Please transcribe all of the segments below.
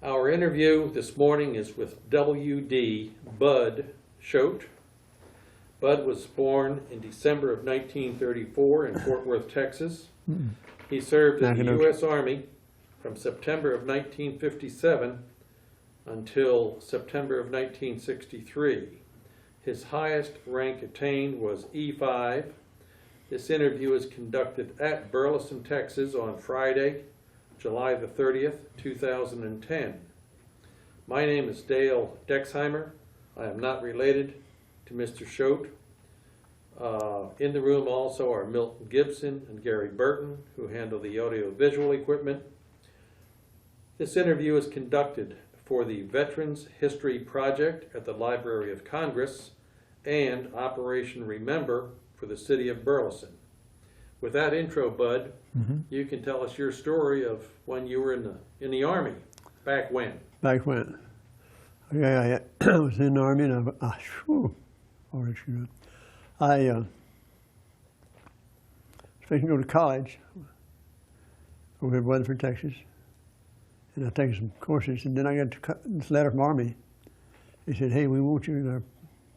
Our interview this morning is with W.D. Bud Choate. Bud was born in December of 1934 in Fort Worth, Texas. He served in the U.S. Army from September of 1957 until September of 1963. His highest rank attained was E5. This interview is conducted at Burleson, Texas on Friday, July the 30th, 2010. My name is Dale Dexheimer. I am not related to Mr. Choate. In the room also are Milton Gibson and Gary Burton, who handle the audio-visual equipment. This interview is conducted for the Veterans History Project at the Library of Congress and Operation Remember for the city of Burleson. With that intro, Bud, you can tell us your story of when you were in the Army. Back when? Back when? Yeah, I was in the Army, and I was supposed to go to college over in Weatherford, Texas, and I taken some courses, and then I got this letter from Army. They said, "Hey, we want you in our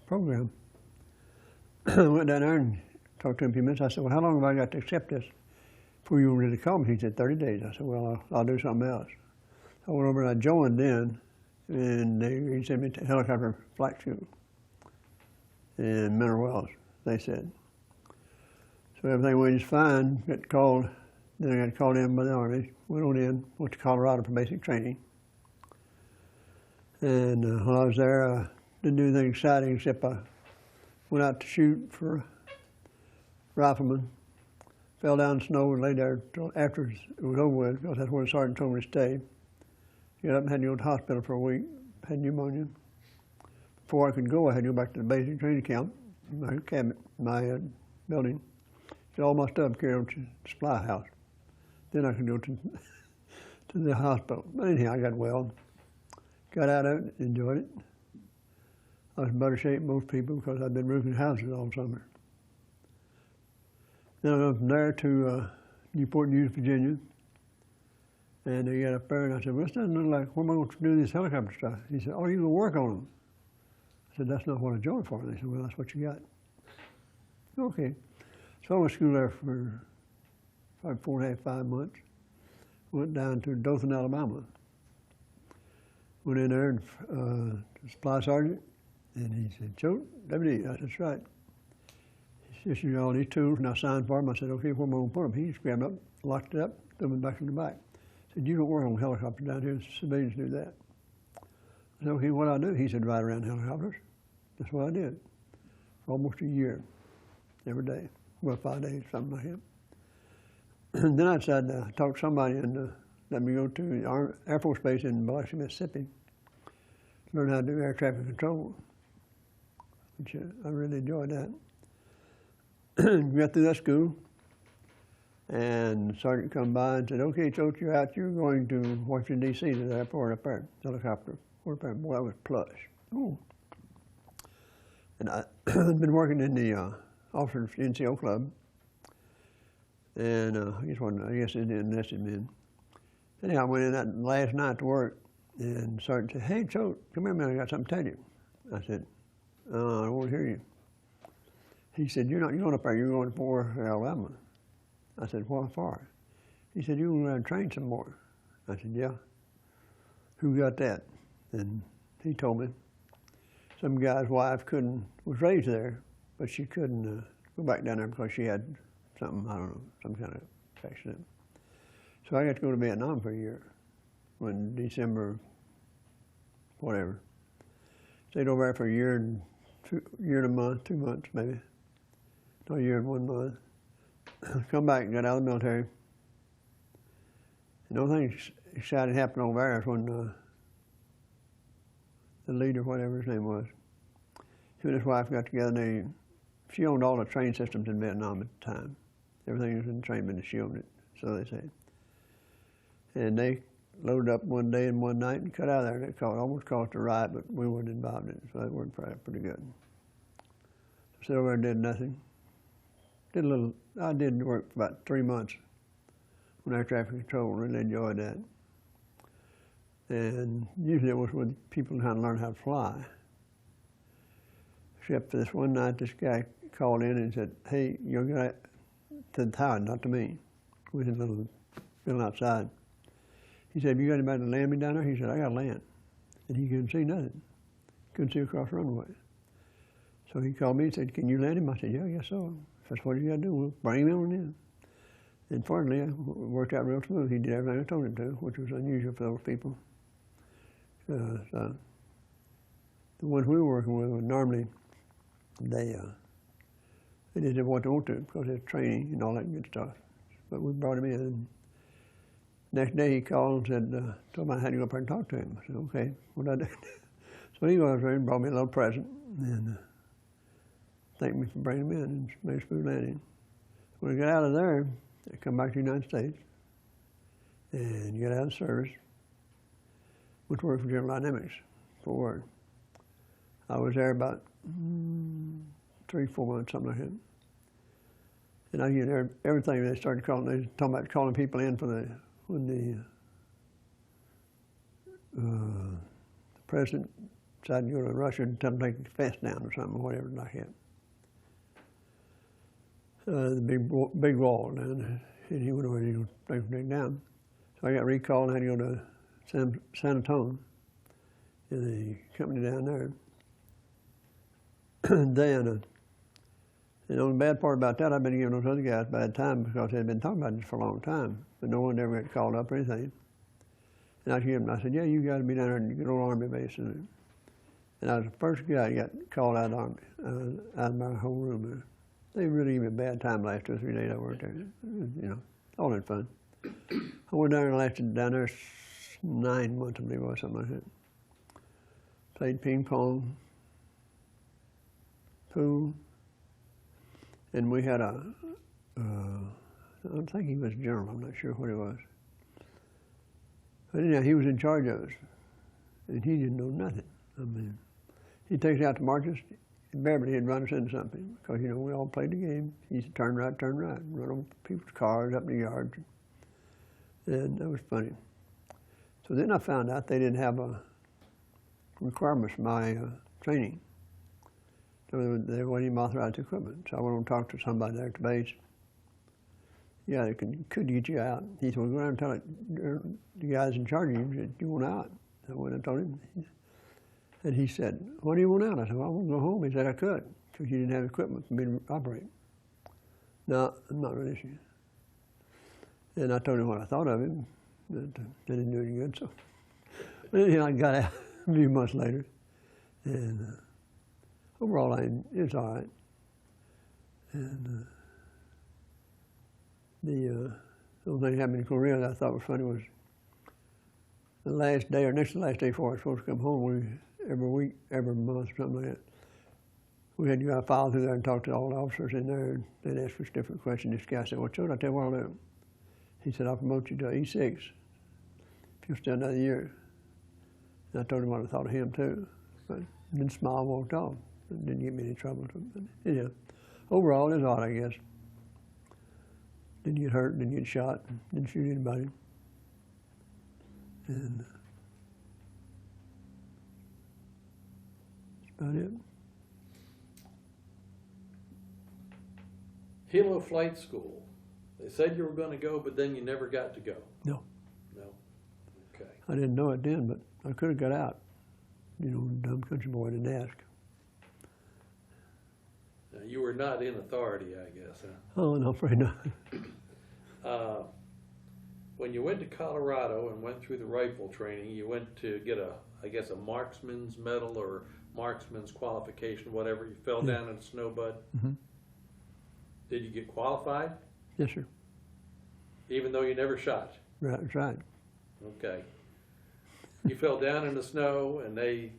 program." I went down there and talked to him a few minutes. I said, "Well, how long have I got to accept this before you were ready to call me?" He said, 30 days. I said, "Well, I'll do something else." I went over and I joined then, and he sent me to helicopter flight school in Mineral Wells, they said. So everything went just fine. Got called, then I got called in by the Army. Went on in, went to Colorado for basic training. And while I was there, I didn't do anything exciting except I went out to shoot for a rifleman. Fell down in the snow and lay there till after it was over with, because that's where the sergeant told me to stay. Got up and had to go to the hospital for a week, had pneumonia. Before I could go, I had to go back to the basic training camp, my cabinet, my building. Get all my stuff carried over to the supply house. Then I could go to the hospital. But anyhow, I got well. Got out of it, enjoyed it. I was in better shape than most people because I'd been roofing houses all summer. Then I went from there to Newport News, Virginia. And they got up there, and I said, "Well, this doesn't look like, what am I going to do this helicopter stuff?" He said, "Oh, you going to work on them?" I said, "That's not what I joined for." And they said, "Well, that's what you got." Okay. So I went to school there for probably 4.5, 5 months. Went down to Dothan, Alabama. Went in there and supply sergeant, and he said, "Choate, W.D." I said, "That's right." He issued all these tools, and I signed for him. I said, "Okay, where am I going to put them?" He just grabbed them up, locked it up, threw them back in the back. He said, "You don't work on helicopters down here, civilians do that." I said, "Okay, what I do?" He said, "Ride around helicopters." That's what I did for almost a year, every day. Well, 5 days, something like that. And then I decided to talk to somebody and let me go to the Air Force Base in Biloxi, Mississippi, learn how to do air traffic control, which I really enjoyed that. Got through that school, and the sergeant come by and said, "Okay, Choate, you're out. You're going to Washington, D.C. to the airport up there, helicopter." Boy, that was plush. Ooh. And I'd been working in the officers NCO club, and I guess it enlisted men. Anyhow, I went in that last night to work, and the sergeant said, "Hey, Choate, come here, man, I got something to tell you." I said, "I don't want to hear you." He said, "You're not going up there, you're going to Fort Worth, Alabama." I said, "What for?" He said, "You're going to train some more." I said, "Yeah." "Who got that?" And he told me. Some guy's wife was raised there, but she couldn't go back down there because she had something, I don't know, some kind of accident. So I got to go to Vietnam for a year, when December, whatever. Stayed over there for a year and a month, 2 months maybe. No, a year and 1 month. Come back and got out of the military. And the only thing exciting happened over there is when the leader, whatever his name was, he and his wife got together, and she owned all the train systems in Vietnam at the time. Everything was in the train business, she owned it, so they say. And they loaded up one day and one night and cut out of there. It almost caused a riot, but we weren't involved in it, so it worked pretty good. So over there and did nothing. I did work for about 3 months on air traffic control, really enjoyed that. And usually it was with people trying to learn how to fly. Except for this one night, this guy called in and said, "Hey, you're going to the tower, not to me." We had a little building outside. He said, "You got anybody to land me down there?" He said, "I got to land." And he couldn't see nothing. Couldn't see across the runway. So he called me and said, "Can you land him?" I said, "Yeah, I guess so. If that's what you got to do, we'll bring him on in." And fortunately, it worked out real smooth. He did everything I told him to, which was unusual for those people. So the ones we were working with were normally, they did what they want to because there's training and all that good stuff. But we brought him in. And next day he called and said, told me I had to go up there and talk to him. I said, "Okay, what I do?" So he goes there and brought me a little present and thanked me for bringing him in and made a smooth landing. When we got out of there, I come back to the United States and get out of service, went to work for General Dynamics for work. I was there about 3-4 months, something like that. And I get everything they started calling. They were talking about calling people in for when the president decided to go to Russia and tell them to take the fence down or something, or whatever like that. The big wall, and he went over to take it down. So I got recalled and had to go to San Antonio, in the company down there. Then, the only bad part about that, I've been giving those other guys bad time because they'd been talking about this for a long time, but no one ever got called up or anything. And I said, "Yeah, you got to be down there in the good old Army base." And I was the first guy that got called out of the Army, out of my whole room there. They really gave me a bad time the last 2 or 3 days I worked there. You know, all in fun. I went down there and lasted down there 9 months, I believe it was, something like that. Played ping pong, pool, and we had I think he was general, I'm not sure what he was. But anyhow, he was in charge of us, and he didn't know nothing. I mean, he'd take us out to marches. Invariably, he'd run us into something because, you know, we all played the game. He used to turn right, and run on people's cars up in the yards. And that was funny. So then I found out they didn't have requirements for my training. So they weren't even authorized equipment. So I went and talked to somebody there at the base. Yeah, they could get you out. He said, "Well, go around and tell the guys in charge of you that you want out." So I went and told him. And he said, "Why do you want out?" I said, "Well, I want to go home." He said, "I could, because you didn't have equipment for me to operate." No, I'm not really sure. And I told him what I thought of him, but they didn't do any good. So, but anyhow, I got out a few months later, and overall, it's all right. And the only thing that happened in Korea that I thought was funny was the last day, or next to the last day before I was supposed to come home, every week, every month, something like that, we had to go file through there and talk to all the officers in there, and they'd ask us different questions. This guy said, "Well, Choate, I tell you what I'll do." He said, "I'll promote you to E6 if you'll stay another year." And I told him what I thought of him too, but then smiled and walked off. It didn't get me any trouble. But anyhow, overall, it's odd, I guess. Didn't get hurt, didn't get shot, didn't shoot anybody. And that's about it. Hilo Flight School. They said you were going to go, but then you never got to go. No. No. Okay. I didn't know it then, but I could have got out. You know, dumb country boy didn't ask. Now, you were not in authority, I guess, huh? Oh, no, afraid not. When you went to Colorado and went through the rifle training, you went to get a marksman's medal or marksman's qualification, whatever. You fell down in a snow bud. Mm-hmm. Did you get qualified? Yes, sir. Even though you never shot? Right, that's right. Okay. You fell down in the snow and they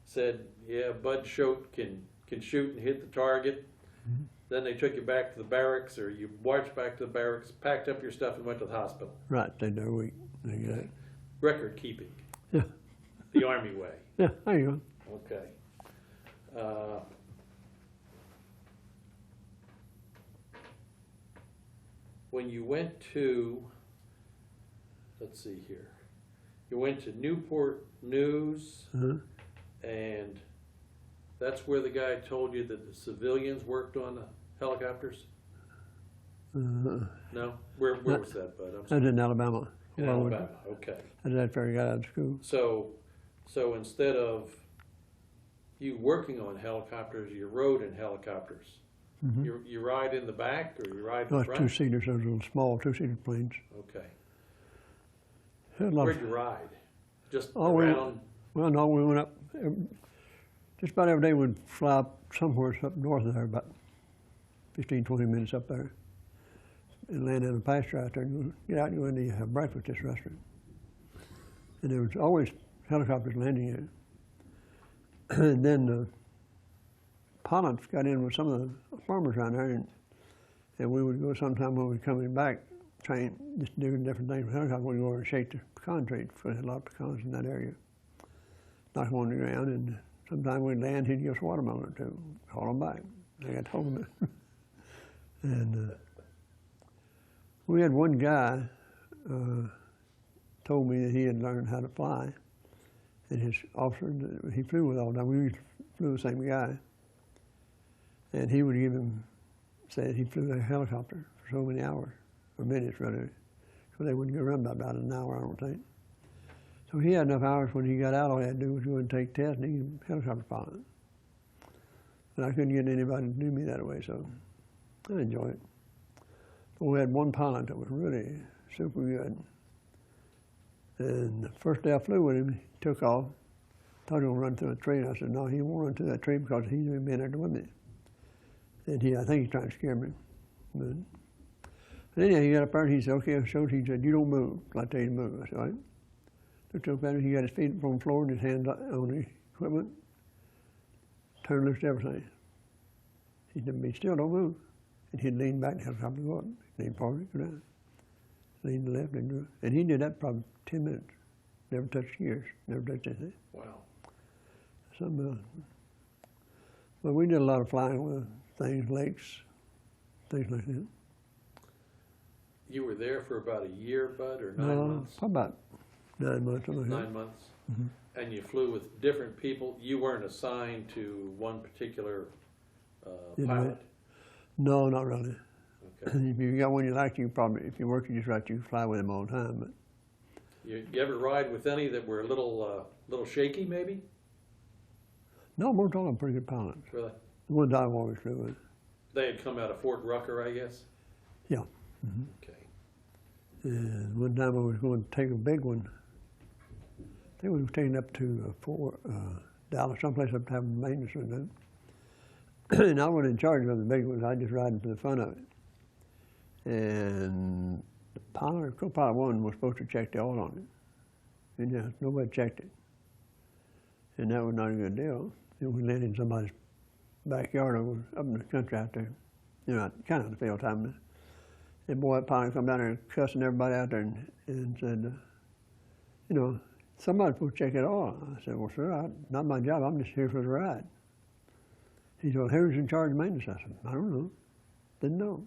said, "Yeah, Bud Choate can shoot and hit the target." Mm-hmm. Then they took you back to the barracks, or you marched back to the barracks, packed up your stuff, and went to the hospital. Right, stayed there a week. Okay. Record keeping. Yeah. The Army way. Yeah, there you go. Okay. When you went to, let's see here, you went to Newport News, and that's where the guy told you that the civilians worked on the helicopters? No? Where was that, Bud? I'm I sorry. was in Alabama. In Alabama, okay. I did that before I got out of school. So instead of you working on helicopters, you rode in helicopters. You ride in the back, or you ride in No, the it's front? two-seaters, those little small two-seater planes. Okay. Had a lot of- Where'd you ride? Just Oh, around? well, no, we went up, just about every day we'd fly up somewhere up north of there, about 15, 20 minutes up there, and land in a pasture out there, and get out and go in to have breakfast at this restaurant. And there was always helicopters landing there. And then pilots got in with some of the farmers around there, and we would go sometime when we were coming back, train, just doing different things with helicopters. We'd go over and shake the pecan trees, because we had a lot of pecans in that area. Knock them on the ground, and sometime we'd land, he'd give us a watermelon or two, call them back. They got told them it. And we had one guy told me that he had learned how to fly, and his officer that he flew with all the time, we flew the same guy, and he would give him, say he flew a helicopter for so many hours, or minutes rather, so they wouldn't go around about an hour, I don't think. So he had enough hours when he got out, all he had to do was go and take tests, and he was a helicopter pilot. And I couldn't get anybody to do me that way, so I enjoyed it. We had one pilot that was really super good. And the first day I flew with him, he took off, thought he was going to run through a tree, and I said, no, he won't run through that tree because he's been there with me. And I think he's trying to scare me. But anyhow, he got up there and he said, okay, he said, you don't move till I tell you to move. I said, all right. Looked up at him, he got his feet on the floor and his hands on the equipment, turned loose everything. He said, be still, don't move. And he'd lean back, the helicopter go up, lean forward, go down. Lean to the left, and go. And he did that probably 10 minutes. Never touched gears, never touched anything. Wow. But we did a lot of flying with things, lakes, things like that. You were there for about a year, Bud, or 9 months? Probably about 9 months, something like that. 9 months? And you flew with different people? You weren't assigned to one particular pilot? No, not really. Okay. If you got one you like, you probably, if you work just right, you fly with them all the time. But You ever ride with any that were a little shaky, maybe? no, most of them pretty good pilots. Really? The ones I've always flew with. They had come out of Fort Rucker, I guess? Yeah. Okay. And one time I was going to take a big one. I think we were taking up to Dallas, someplace up to have maintenance with them. And I wasn't in charge of the big ones. I was just riding for the fun of it. And the pilot, co-pilot one, was supposed to check the oil on it. And yeah, nobody checked it. And that was not a good deal. And we landed in somebody's backyard over up in the country out there. You know, kind of the field time. And boy, that pilot come down there cussing everybody out there and said, you know, somebody's supposed to check it all. I said, well, sir, not my job. I'm just here for the ride. He said, well, who's in charge of maintenance? I said, I don't know. Didn't know.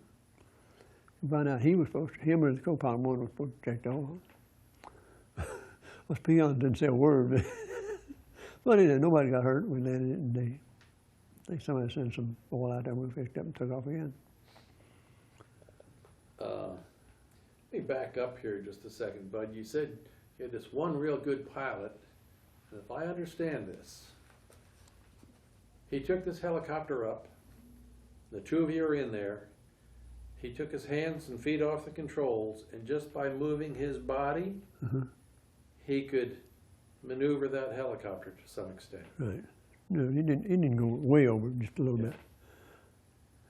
You find out he was supposed to, him or the co-pilot one was supposed to check the oil. Us peons didn't say a word. But anyway, nobody got hurt. We landed it, and I think somebody sent some oil out there. We picked up and took off again. Let me back up here just a second, Bud. You said you had this one real good pilot, and if I understand this, he took this helicopter up, the two of you are in there, he took his hands and feet off the controls, and just by moving his body, he could maneuver that helicopter to some extent. Right. No, he didn't go way over, just a little bit.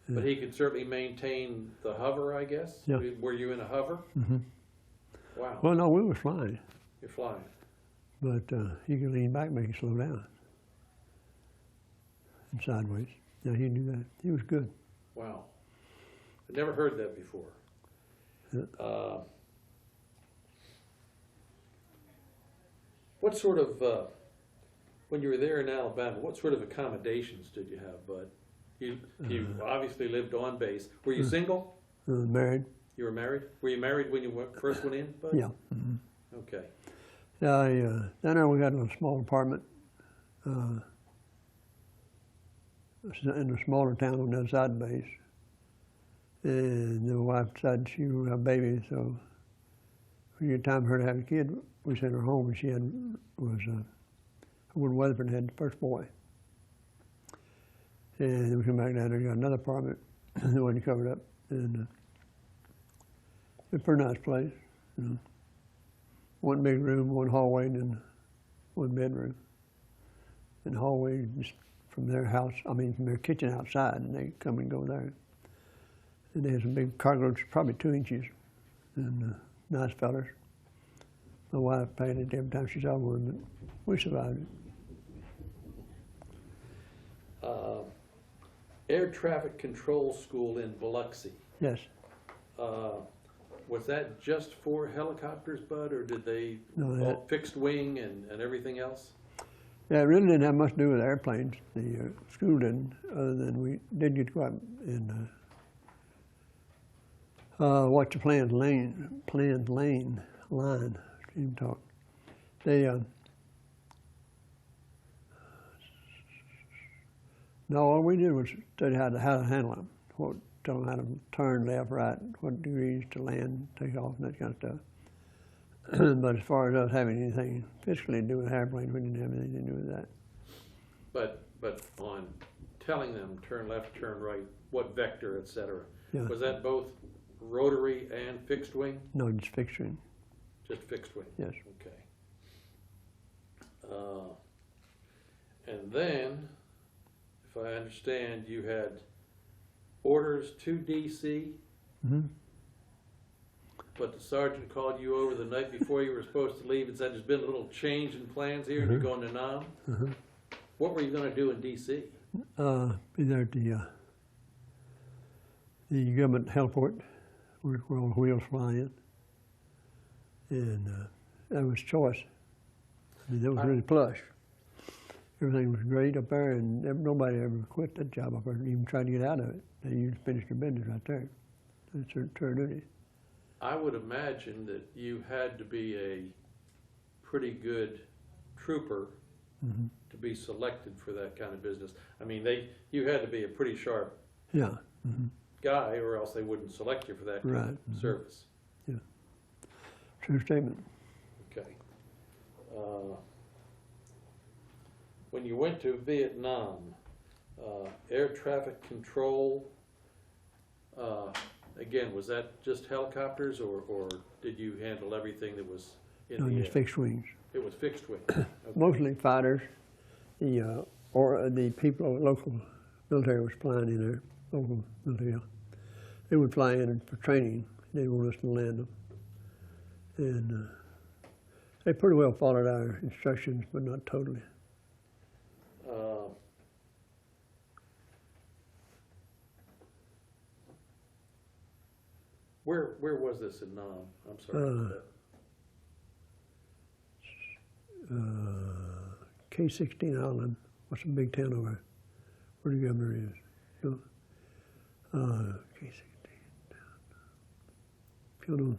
But he could certainly maintain the hover, I guess? Yeah. Were you in a hover? Wow. Well, no, we were flying, You're flying. but he could lean back, make it slow down. And sideways. Yeah, he knew that. He was good. Wow. I'd never heard that before. Yeah. What sort of, when you were there in Alabama, what sort of accommodations did you have, Bud? You obviously lived on base. Were you single? Married. You were married? Were you married when you first went in, Bud? Yeah. Okay. Down there we got a little small apartment in a smaller town on the other side of the base. And the wife decided she would have a baby, so when it time for her to have a kid, we sent her home, and she was when Weatherford had the first boy. And then we come back down there and got another apartment that wasn't covered up. And it's a pretty nice place. You know. One big room, one hallway, and then one bedroom. And the hallway just from their house, from their kitchen outside, and they come and go there. And they had some big cargoes, probably 2 inches, and nice fellas. My wife paid it every time she saw one, but we survived it. Air Traffic Control School in Biloxi. Yes. Was that just for helicopters, Bud, or did they all fixed wing and everything else? Yeah, it really didn't have much to do with airplanes. The school didn't, other than we did get to go out and watch the planned line, stream talk. They, no, all we did was study how to handle them, tell them how to turn left, right, what degrees to land, take off, and that kind of stuff. But as far as us having anything physically to do with airplanes, we didn't have anything to do with that. But on telling them turn left, turn right, what vector, et cetera, Yeah. was that both rotary and fixed wing? No, just fixed wing. Just fixed wing? Yes. Okay. And then, if I understand, you had orders to DC, but the sergeant called you over the night before you were supposed to leave and said there's been a little change in plans here, you're going to Nam. What were you going to do in DC? Be there at the government heliport where all the wheels fly in. And that was choice. That was really plush. Everything was great up there, and nobody ever quit that job up there and even tried to get out of it. They just finished their business right there. That's their tour duty. I would imagine that you had to be a pretty good trooper to be selected for that kind of business. You had to be a pretty sharp guy, or else they wouldn't select you for that kind of service. Yeah, true statement. Okay. When you went to Vietnam, air traffic control, again, was that just helicopters, or did you handle everything that was in the air? Just fixed wings. It was fixed wing. Okay. Mostly fighters. The people, local military was flying in there, local military. They would fly in for training. They want us to land them. And they pretty well followed our instructions, but not totally. Where was this in Nam? I'm sorry. K-16 Island. What's a big town over where the governor is? You know? K-16.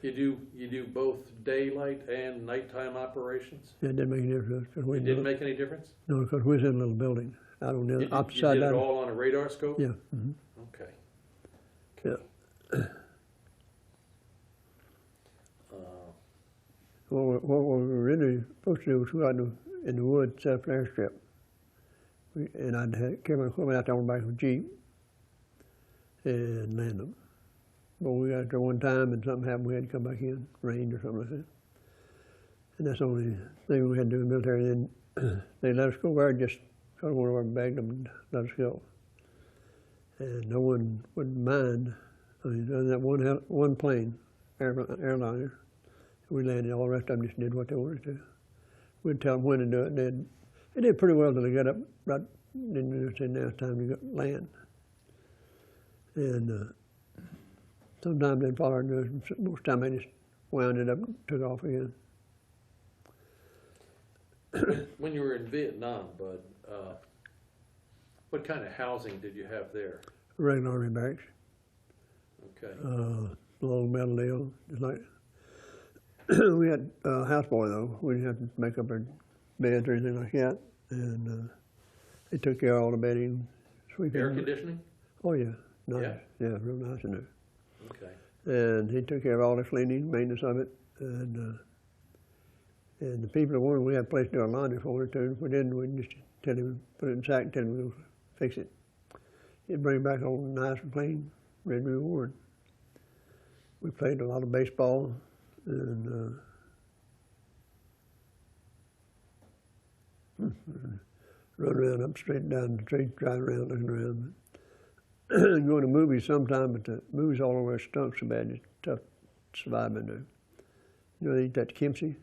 You do both daylight and nighttime operations? Yeah, it didn't make any difference. It didn't make any difference? No, because we was in a little building out on the opposite You side. did it all on a radar scope? Yeah. Okay. Yeah. What we were really supposed to do was go out in the woods, set up an airstrip. And I'd carry my equipment out there on the back of a Jeep and land them. But we got there one time and something happened, we had to come back in, rained or something like that. And that's the only thing we had to do in the military. And then they let us go there, just got one over and begged them and let us go. And no one would mind. Other than that one plane, airliner, we landed. All the rest of them just did what they wanted to. We'd tell them when to do it. They did pretty well till they got up right. Then they said, now it's time to land. And sometimes they'd follow us. Most of the time they just wound it up and took off again. When you were in Vietnam, Bud, what kind of housing did you have there? Regular Army barracks. Okay. Long metal deal, just like We had a houseboy though. We didn't have to make up our beds or anything like that, and they took care of all the bedding, sweeping. Air conditioning? Oh yeah, nice. Yeah. Yeah, real nice in there. Okay. And he took care of all the cleaning, maintenance of it, and the people that wanted, we had a place to do our laundry for it too. If we didn't, we'd just tell him, put it in a sack, and tell him we'll fix it. He'd bring it back all nice and clean, ready to be worn. We played a lot of baseball, and run around up straight down the street, driving around, looking around. Going to movies sometime, but the movies all over stunk so bad, it's tough to survive in there. You know, they eat that kimchi,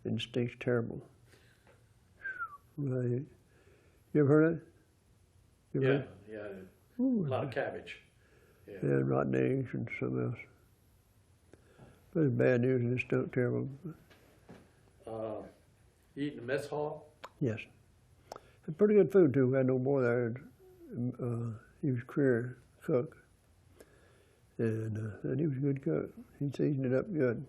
and it stinks terrible. Well, you ever heard of it? You ever Yeah, heard? yeah. Ooh, A lot of cabbage. Yeah. yeah, rotten eggs and something else. But it's bad news, and it stunk terrible. You eat in the mess hall? Yes. And pretty good food, too. We had no boy there. He was a career cook, and he was a good cook. He seasoned it up good.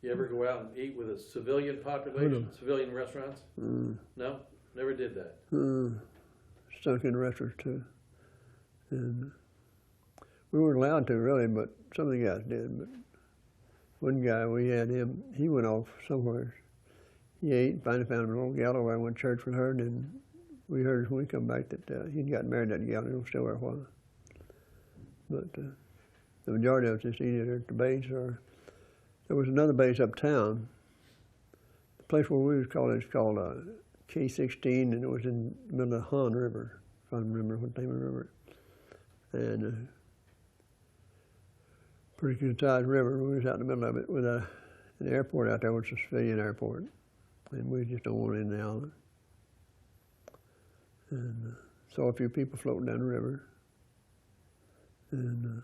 You ever go out and eat with a civilian population, civilian restaurants? Mm. No? Never did that. Stunk in the restaurants, too. And we weren't allowed to, really, but some of the guys did. But one guy, we had him, he went off somewhere. He ate, finally found a little gal over. I went to church with her, and then we heard when we come back that he'd gotten married to that gal, and he was still there a while. But the majority of us just eat it at the base, or there was another base uptown. The place where we was called, it's called K-16, and it was in the middle of the Han River, if I remember what name of the river. And pretty good sized river. We was out in the middle of it with an airport out there, which was a civilian airport, and we just don't want it in the island. And saw a few people floating down the river. And in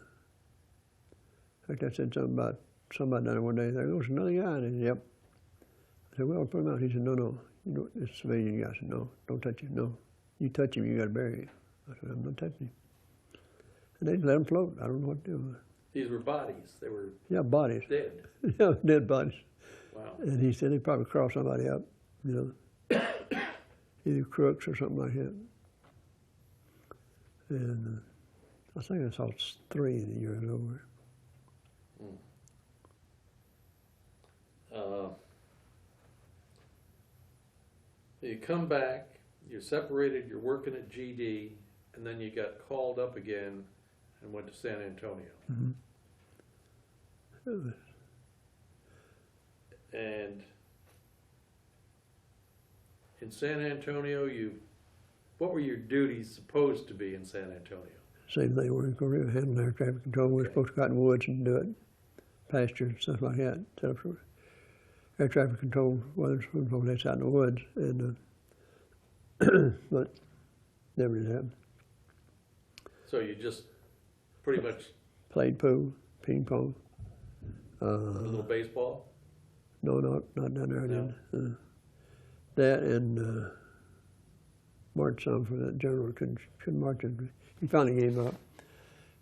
fact, I said something about somebody down there one day. There goes another guy, and he said, "Yep." I said, "Well, put him out." He said, "No, no, you know, it's a civilian guy." I said, "No, don't touch him. No, you touch him, you got to bury him." I said, "I'm not touching him." And they let him float. I don't know what to do. These were bodies. They were bodies. dead. Yeah, dead bodies. Wow. And he said he'd probably cross somebody up, you know, either crooks or something like that. And I think I saw 3 in the year it was over. You come back, you're separated, you're working at GD, and then you got called up again and went to San Antonio. Mm-hmm. And in San Antonio, what were your duties supposed to be in San Antonio? Same thing, we're in Korea, handling air traffic control. We're supposed to go out in the woods and do it, pasture and stuff like that. Set up for air traffic control, weather control, that's out in the woods. And but never did happen. So you just pretty much Played pool, ping pong. a little baseball? No, not down there. No. That and marched some for that general. Couldn't march. He finally gave up.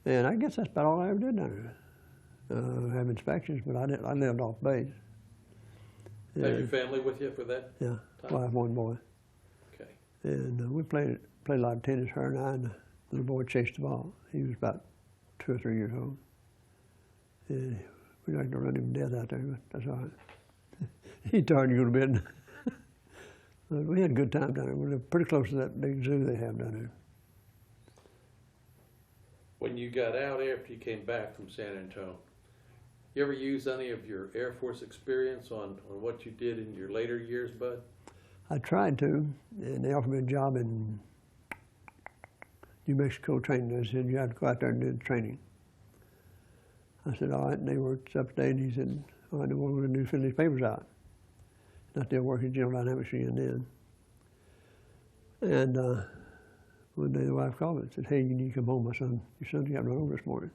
And I guess that's about all I ever did down there. Have inspections, but I lived off base. Had your family with you for that? Yeah, time? I have one boy. Okay. And we played a lot of tennis, her and I, and the little boy chased the ball. He was about 2 or 3 years old. And we like to run him to death out there, but that's all right. He's tired to go to bed. But we had a good time down there. We lived pretty close to that big zoo they have down there. When you got out after you came back from San Antonio, you ever use any of your Air Force experience on what you did in your later years, Bud? I tried to, and they offered me a job in New Mexico training. They said, you have to go out there and do the training. I said, all right, and they worked up to date, and he said, all right, then what we're going to do is fill these papers out. And I still working at General Dynamics again then. And one day the wife called me and said, hey, you need to come home, my son. Your son got run over this morning.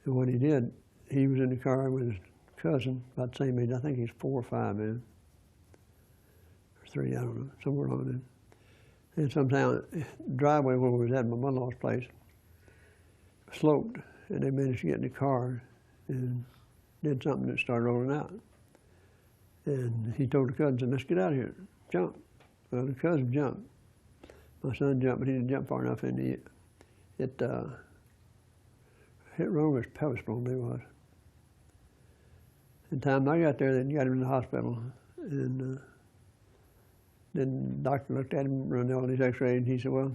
And what he did, he was in the car with his cousin, about the same age. I think he's 4 or 5 then. Or 3, I don't know, somewhere along there. And sometime, the driveway where we was at my mother-in-law's place sloped, and they managed to get in the car and did something that started rolling out. And he told the cousin, said, let's get out of here, jump. Well, the cousin jumped. My son jumped, but he didn't jump far enough, and it hit wrong with his pelvis bone, there was. And the time I got there, they got him in the hospital, and then the doctor looked at him, run all these x-rays, and he said, well,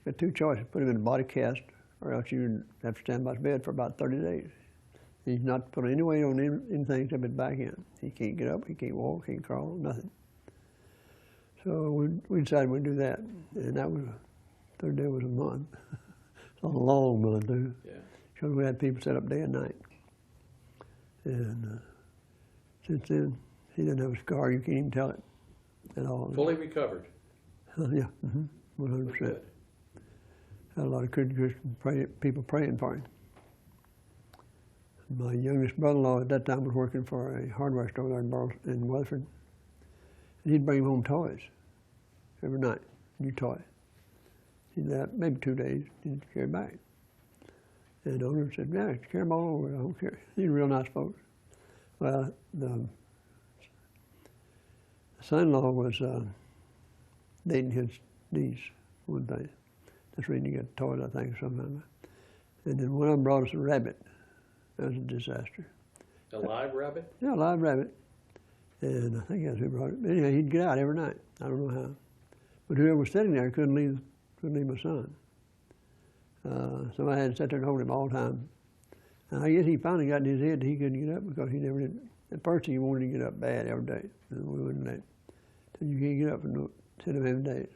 you got two choices, put him in a body cast, or else you have to stand by his bed for about 30 days. He's not put any weight on anything except his back end. He can't get up, he can't walk, he can't crawl, nothing. So we decided we'd do that, and that was, third day was a month. It's a long month, too. Yeah. Because we had people set up day and night. And since then, he didn't have a scar, you can't even tell it at all. Fully recovered. Yeah, 100%. Good. Had a lot of good people praying for him. My youngest brother-in-law at that time was working for a hardware store there in Burleson, in Weatherford. And he'd bring him home toys every night, new toy. He'd have maybe 2 days, he'd carry back. And the owner said, yeah, carry them all over, I don't care. He's real nice folks. Well, the son-in-law was dating his niece one day. That's when you get toys, I think, sometimes. And then one of them brought us a rabbit. That was a disaster. A live rabbit? Yeah, a live rabbit. And I think that's who brought it. Anyway, he'd get out every night. I don't know how. But whoever was sitting there couldn't leave my son. So I had to sit there and hold him all the time. And I guess he finally got in his head that he couldn't get up because he never did. At first he wanted to get up bad every day. And we wouldn't let him. So you can't get up and sit him every day.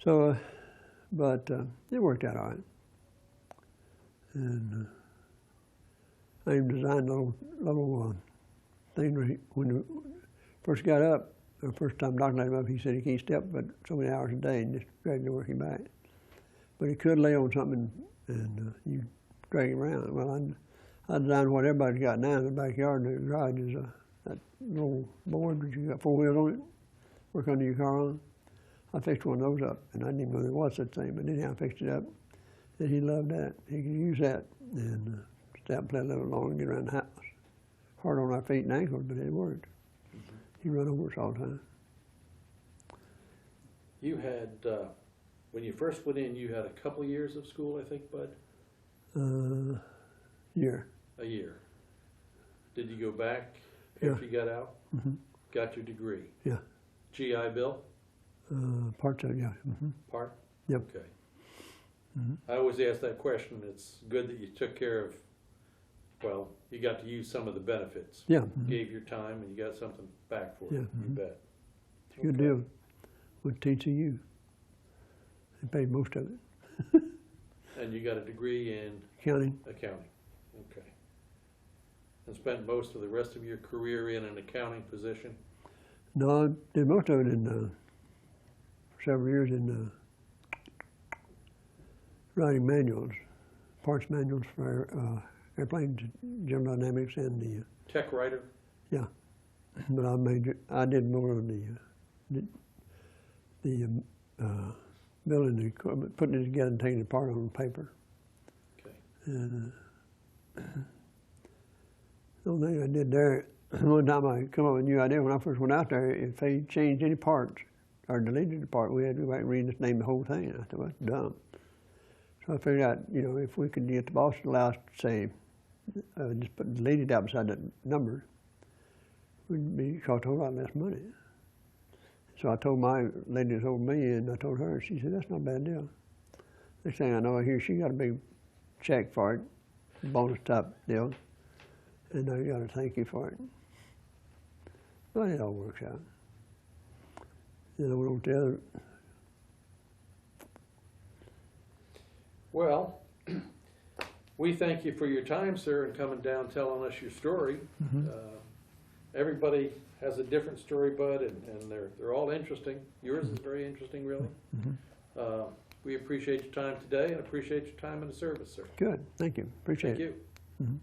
So, but it worked out all right. And I even designed a little thing where when he first got up, the first time Doc let him up, he said he can't step but so many hours a day and just dragged the working back. But he could lay on something and you drag him around. Well, I designed what everybody's got now in the backyard in the garage is that little board that you got 4 wheels on it, work under your car on. I fixed one of those up, and I didn't even know there was such thing, but anyhow, I fixed it up. And he loved that. He could use that and step and play a little longer and get around the house. Hard on our feet and ankles, but it worked. He run over us all the time. You had, when you first went in, you had a couple of years of school, I think, Bud? Year. A year. Did you go back Yeah. after you got out? Mm-hmm. Got your degree? Yeah. GI Bill? Parts of it, yeah. Mm-hmm. Part? Yep. Okay. Mm-hmm. I always ask that question. It's good that you took care of, well, you got to use some of the benefits. Yeah. Mm-hmm. Gave your time and you got something back for it. Yeah. You Mm-hmm. bet. It's a good deal with TCU. They paid most of it. And you got a degree in Accounting. accounting. Okay. And spent most of the rest of your career in an accounting position? No, I did most of it in several years in writing manuals, parts manuals for airplanes, General Dynamics, and the Tech writer? yeah. But I did more of the building the equipment, putting it together and taking it apart on paper. Okay. And the only thing I did there, one time I come up with a new idea when I first went out there, if they changed any parts or deleted a part, we had to go back and read and name the whole thing. And I thought, well, that's dumb. So I figured out, if we could get the boss to allow us to say, just put deleted out beside that number, we'd cost a whole lot less money. So I told my lady that's over me, and I told her, she said, that's not a bad deal. Next thing I know, I hear she got a big check for it, bonus type deal, and I got a thank you for it. But it all works out. Then I went over to the other. Well, we thank you for your time, sir, and coming down telling us your story. Mm-hmm. Everybody has a different story, Bud, and they're all interesting. Yours is very interesting, really. Mm-hmm. We appreciate your time today and appreciate your time in the service, sir. Good, thank you, appreciate Thank it. you. Mm-hmm.